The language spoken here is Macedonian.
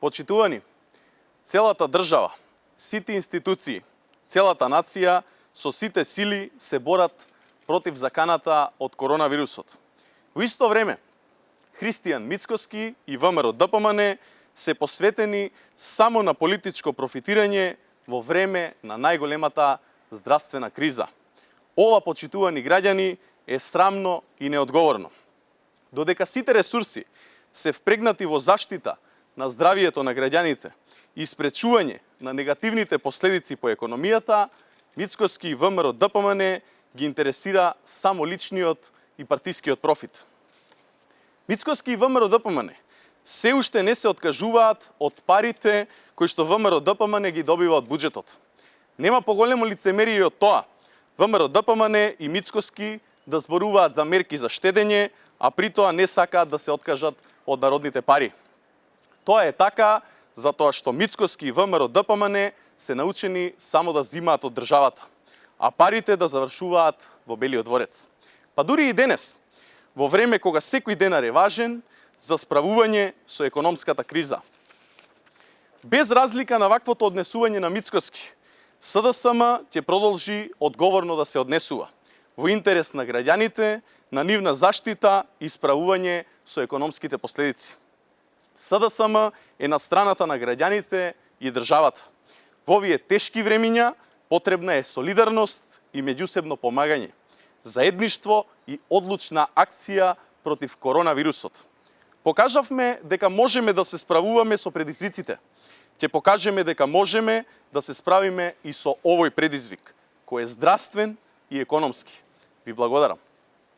Почитувани, целата држава, сите институции, целата нација со сите сили се борат против заканата од коронавирусот. Во исто време, Христијан Мицкоски и ВМРО-ДПМН се посветени само на политичко профитирање во време на најголемата здравствена криза. Ова, почитувани граѓани, е срамно и неодговорно. Додека сите ресурси се впрегнати во заштита на здравието на граѓаните и спречување на негативните последици по економијата, Мицкоски и ВМРО-ДПМН ги интересира само личниот и партискиот профит. Мицкоски и ВМРО-ДПМН се уште не се откажуваат од парите кои што ВМРО-ДПМН ги добива од буџетот. Нема поголемо лицемерие од тоа ВМРО-ДПМН и Мицкоски да зборуваат за мерки за штедење, а при тоа не сакаат да се откажат од народните пари. Тоа е така затоа што Мицкоски и ВМРО-ДПМН се научени само да зимаат од државата, а парите да завршуваат во Белиот дворец. Па дури и денес, во време кога секој денар е важен за справување со економската криза. Без разлика на ваквото однесување на Мицкоски, СДСМ ќе продолжи одговорно да се однесува во интерес на граѓаните, на нивна заштита и справување со економските последици. СДСМ е на страната на граѓаните и државата. Во овие тешки времиња потребна е солидарност и меѓусебно помагање, заедништво и одлучна акција против коронавирусот. Покажавме дека можеме да се справуваме со предизвиците. Ќе покажеме дека можеме да се справиме и со овој предизвик, кој е здравствен и економски. Ви благодарам.